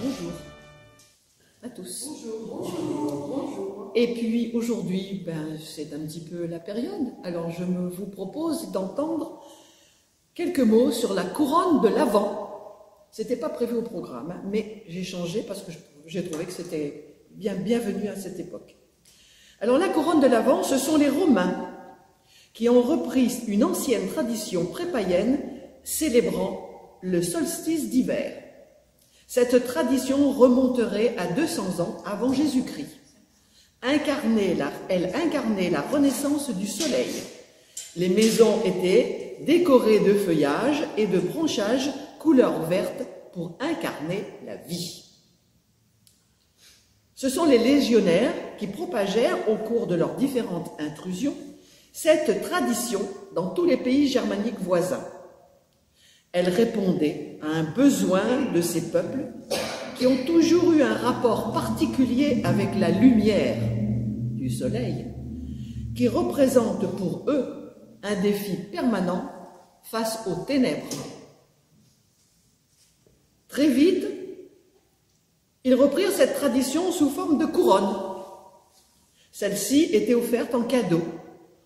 bonjour à tous. Bonjour. Et puis aujourd'hui, c'est un petit peu la période. Alors je vous propose d'entendre quelques mots sur la couronne de l'Avent. C'était pas prévu au programme, hein, mais j'ai changé parce que j'ai trouvé que c'était bienvenu à cette époque. Alors la couronne de l'Avent, ce sont les Romains qui ont repris une ancienne tradition pré-païenne célébrant le solstice d'hiver. Cette tradition remonterait à 200 ans avant Jésus-Christ. Elle incarnait la renaissance du soleil. Les maisons étaient décorées de feuillages et de branchages couleur verte pour incarner la vie. Ce sont les légionnaires qui propagèrent au cours de leurs différentes intrusions cette tradition dans tous les pays germaniques voisins. Elle répondait à un besoin de ces peuples qui ont toujours eu un rapport particulier avec la lumière du soleil, qui représente pour eux un défi permanent face aux ténèbres. Très vite, ils reprirent cette tradition sous forme de couronne. Celle-ci était offerte en cadeau,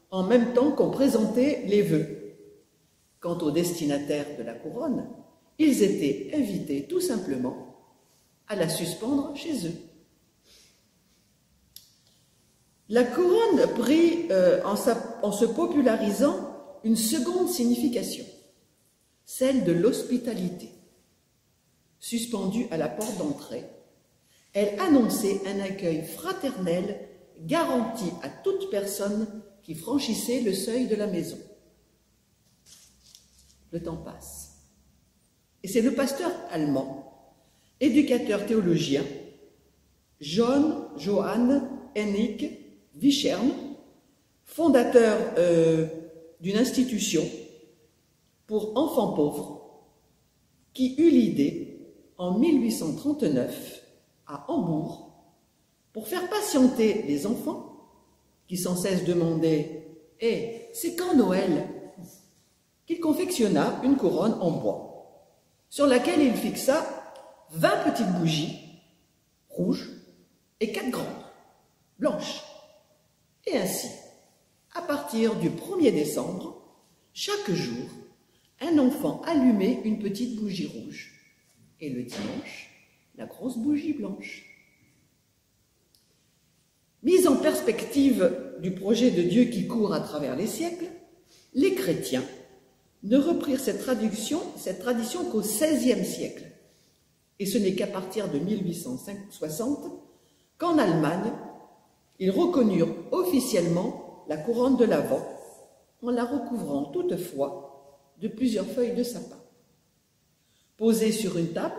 en même temps qu'on présentait les vœux. Quant aux destinataires de la couronne, ils étaient invités tout simplement à la suspendre chez eux. La couronne prit, en se popularisant, une seconde signification, celle de l'hospitalité. Suspendue à la porte d'entrée, elle annonçait un accueil fraternel garanti à toute personne qui franchissait le seuil de la maison. Le temps passe. Et c'est le pasteur allemand, éducateur théologien, Johann Henrik Wichern, fondateur d'une institution pour enfants pauvres, qui eut l'idée, en 1839, à Hambourg, pour faire patienter les enfants qui sans cesse demandaient « Eh, c'est quand Noël ?» qu'il confectionna une couronne en bois, sur laquelle il fixa 20 petites bougies rouges et 4 grandes, blanches. Et ainsi, à partir du 1er décembre, chaque jour, un enfant allumait une petite bougie rouge, et le dimanche, la grosse bougie blanche. Mise en perspective du projet de Dieu qui court à travers les siècles, les chrétiens ne reprirent cette tradition qu'au XVIe siècle. Et ce n'est qu'à partir de 1860 qu'en Allemagne, ils reconnurent officiellement la couronne de l'Avent, en la recouvrant toutefois de plusieurs feuilles de sapin. Posées sur une table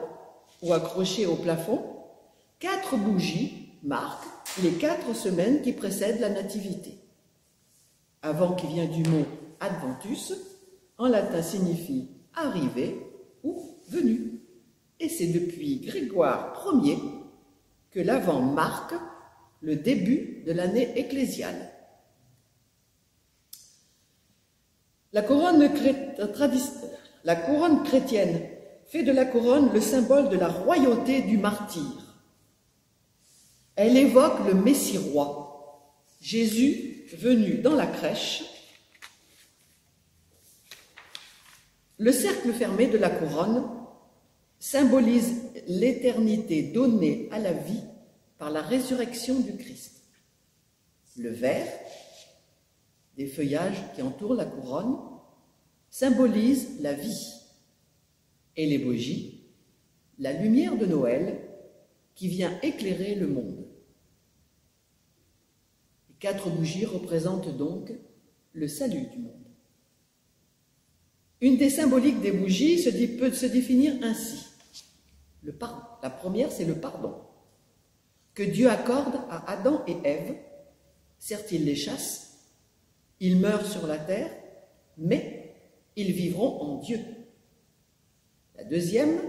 ou accrochées au plafond, 4 bougies marquent les 4 semaines qui précèdent la nativité. Avant, qui vient du mot adventus, en latin signifie arrivé ou venu. Et c'est depuis Grégoire Ier que l'Avent marque le début de l'année ecclésiale. La couronne chrétienne fait de la couronne le symbole de la royauté du martyr. Elle évoque le Messie-roi, Jésus venu dans la crèche. Le cercle fermé de la couronne symbolise l'éternité donnée à la vie par la résurrection du Christ. Le vert, des feuillages qui entourent la couronne, symbolise la vie. Et les bougies, la lumière de Noël qui vient éclairer le monde. Les 4 bougies représentent donc le salut du monde. Une des symboliques des bougies peut se définir ainsi. Le pardon. La première, c'est le pardon que Dieu accorde à Adam et Ève. Certes, il les chasse, ils meurent sur la terre, mais ils vivront en Dieu. La deuxième,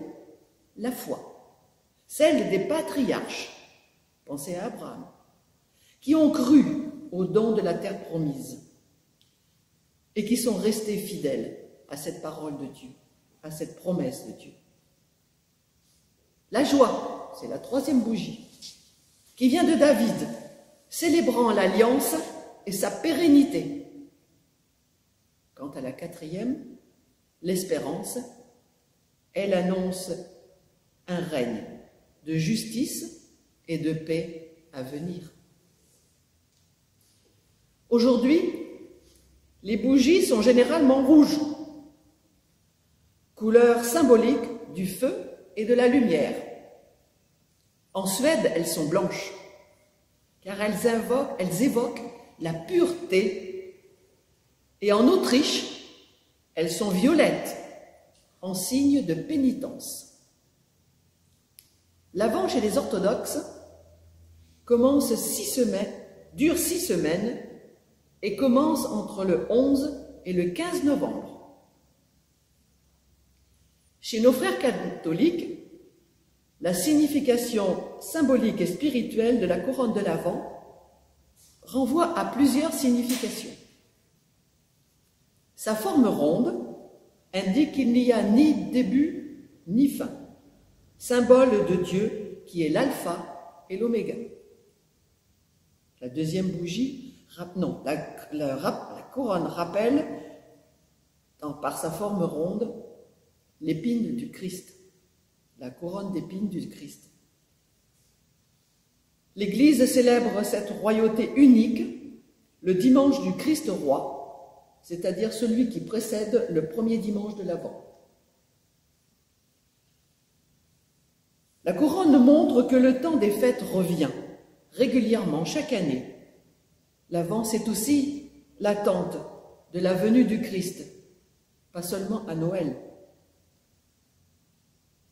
la foi, celle des patriarches, pensez à Abraham, qui ont cru au don de la terre promise et qui sont restés fidèles à cette parole de Dieu, à cette promesse de Dieu. La joie, c'est la troisième bougie, qui vient de David, célébrant l'alliance et sa pérennité. Quant à la quatrième, l'espérance, elle annonce un règne de justice et de paix à venir. Aujourd'hui, les bougies sont généralement rouges, couleur symbolique du feu et de la lumière. En Suède, elles sont blanches, car elles évoquent la pureté. Et en Autriche, elles sont violettes, en signe de pénitence. L'Avent chez les orthodoxes commence dure 6 semaines et commence entre le 11 et le 15 novembre. Chez nos frères catholiques, la signification symbolique et spirituelle de la couronne de l'Avent renvoie à plusieurs significations. Sa forme ronde indique qu'il n'y a ni début ni fin, symbole de Dieu qui est l'alpha et l'oméga. La deuxième bougie, la couronne rappelle, par sa forme ronde, l'épine du Christ, la couronne d'épines du Christ. L'Église célèbre cette royauté unique le dimanche du Christ roi, c'est-à-dire celui qui précède le premier dimanche de l'Avent. La couronne montre que le temps des fêtes revient régulièrement chaque année. L'Avent, c'est aussi l'attente de la venue du Christ, pas seulement à Noël,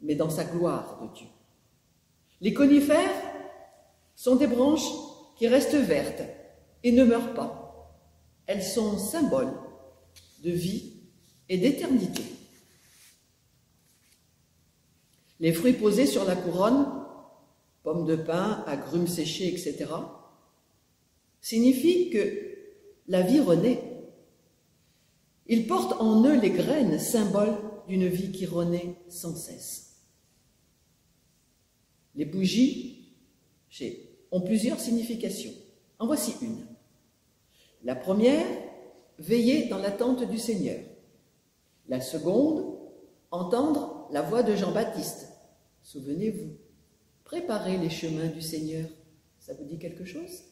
mais dans sa gloire de Dieu. Les conifères sont des branches qui restent vertes et ne meurent pas. Elles sont symboles de vie et d'éternité. Les fruits posés sur la couronne, pommes de pin, agrumes séchés, etc., signifient que la vie renaît. Ils portent en eux les graines, symboles d'une vie qui renaît sans cesse. Les bougies ont plusieurs significations. En voici une. La première, veiller dans l'attente du Seigneur. La seconde, entendre la voix de Jean-Baptiste. Souvenez-vous, préparez les chemins du Seigneur. Ça vous dit quelque chose?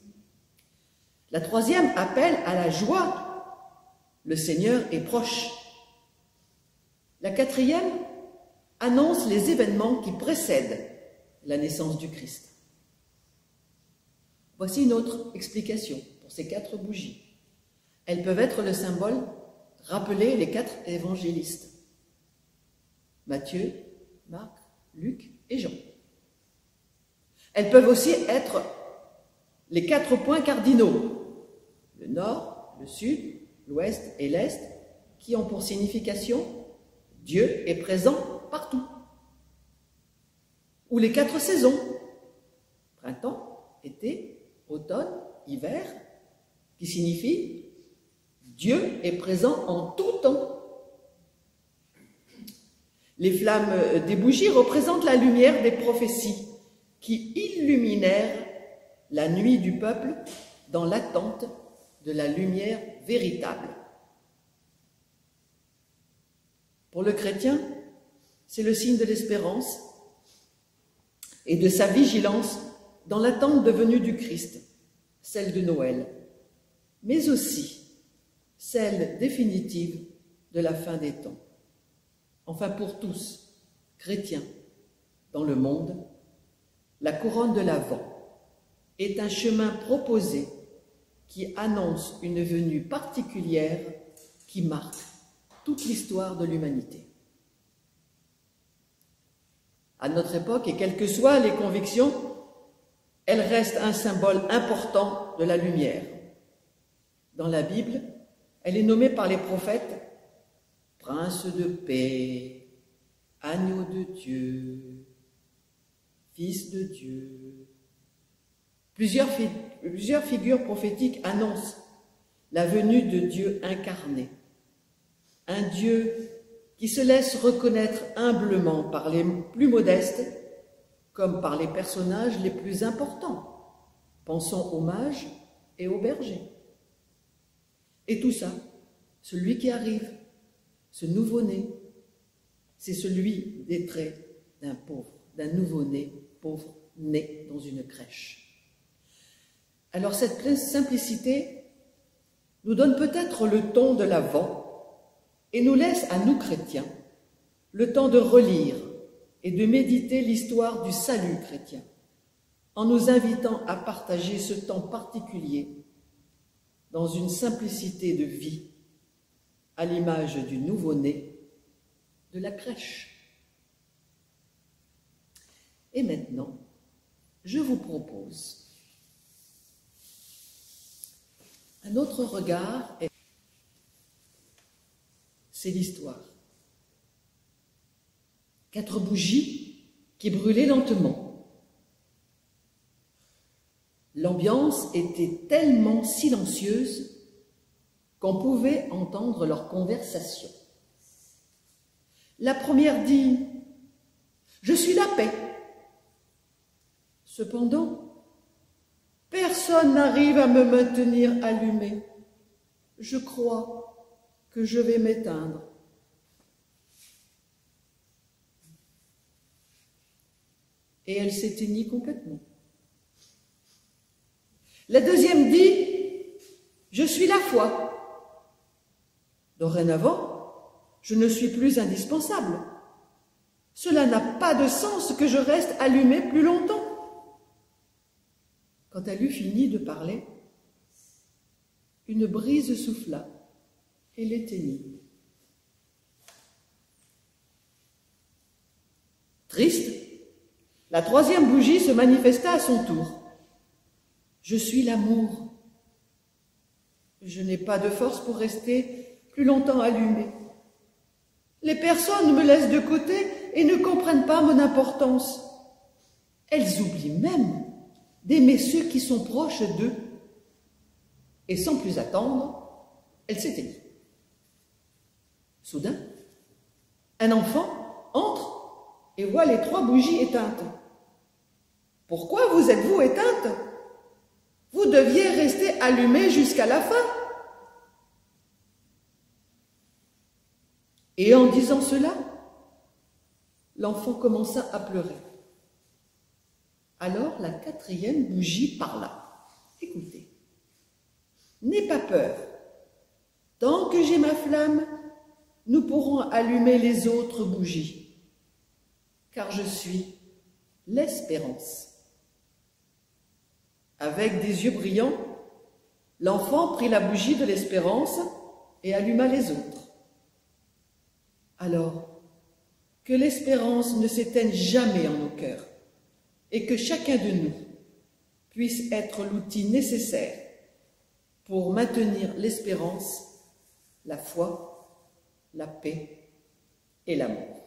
La troisième appelle à la joie. Le Seigneur est proche. La quatrième annonce les événements qui précèdent la naissance du Christ. Voici une autre explication pour ces 4 bougies. Elles peuvent être le symbole, rappeler les 4 évangélistes, Matthieu, Marc, Luc et Jean. Elles peuvent aussi être les 4 points cardinaux, le nord, le sud, l'ouest et l'est, qui ont pour signification Dieu est présent partout. Ou les 4 saisons, printemps, été, automne, hiver, qui signifie Dieu est présent en tout temps. Les flammes des bougies représentent la lumière des prophéties qui illuminèrent la nuit du peuple dans l'attente de la lumière véritable. Pour le chrétien, c'est le signe de l'espérance et de sa vigilance dans l'attente de venue du Christ, celle de Noël, mais aussi celle définitive de la fin des temps. Enfin, pour tous, chrétiens, dans le monde, la couronne de l'Avent est un chemin proposé qui annonce une venue particulière qui marque toute l'histoire de l'humanité. À notre époque, et quelles que soient les convictions, elle reste un symbole important de la lumière. Dans la Bible, elle est nommée par les prophètes « Prince de paix, agneau de Dieu, Fils de Dieu ». Plusieurs figures prophétiques annoncent la venue de Dieu incarné, un Dieu qui se laisse reconnaître humblement par les plus modestes comme par les personnages les plus importants. Pensons aux mages et aux bergers. Et tout ça, celui qui arrive, ce nouveau-né, c'est celui des traits d'un pauvre, d'un nouveau-né, pauvre, né dans une crèche. Alors cette simplicité nous donne peut-être le ton de l'Avent et nous laisse à nous chrétiens le temps de relire et de méditer l'histoire du salut chrétien, en nous invitant à partager ce temps particulier dans une simplicité de vie, à l'image du nouveau-né de la crèche. Et maintenant, je vous propose un autre regard, c'est l'histoire. 4 bougies qui brûlaient lentement. L'ambiance était tellement silencieuse qu'on pouvait entendre leur conversation. La première dit « Je suis la paix ». Cependant, personne n'arrive à me maintenir allumée. Je crois que je vais m'éteindre. Et elle s'éteignit complètement. La deuxième dit « Je suis la foi ». Dorénavant, je ne suis plus indispensable. Cela n'a pas de sens que je reste allumée plus longtemps. Quand elle eut fini de parler, une brise souffla et l'éteignit. Triste, la troisième bougie se manifesta à son tour. Je suis l'amour. Je n'ai pas de force pour rester plus longtemps allumée. Les personnes me laissent de côté et ne comprennent pas mon importance. Elles oublient même d'aimer ceux qui sont proches d'eux. Et sans plus attendre, elle s'éteignit. Soudain, un enfant entre et voit les 3 bougies éteintes. « Pourquoi vous êtes-vous éteinte? Vous deviez rester allumée jusqu'à la fin. » Et en disant cela, l'enfant commença à pleurer. Alors la 4e bougie parla. Écoutez. « N'aie pas peur. Tant que j'ai ma flamme, nous pourrons allumer les autres bougies, car je suis l'espérance. » Avec des yeux brillants, l'enfant prit la bougie de l'espérance et alluma les autres. Alors, que l'espérance ne s'éteigne jamais en nos cœurs et que chacun de nous puisse être l'outil nécessaire pour maintenir l'espérance, la foi, la paix et l'amour.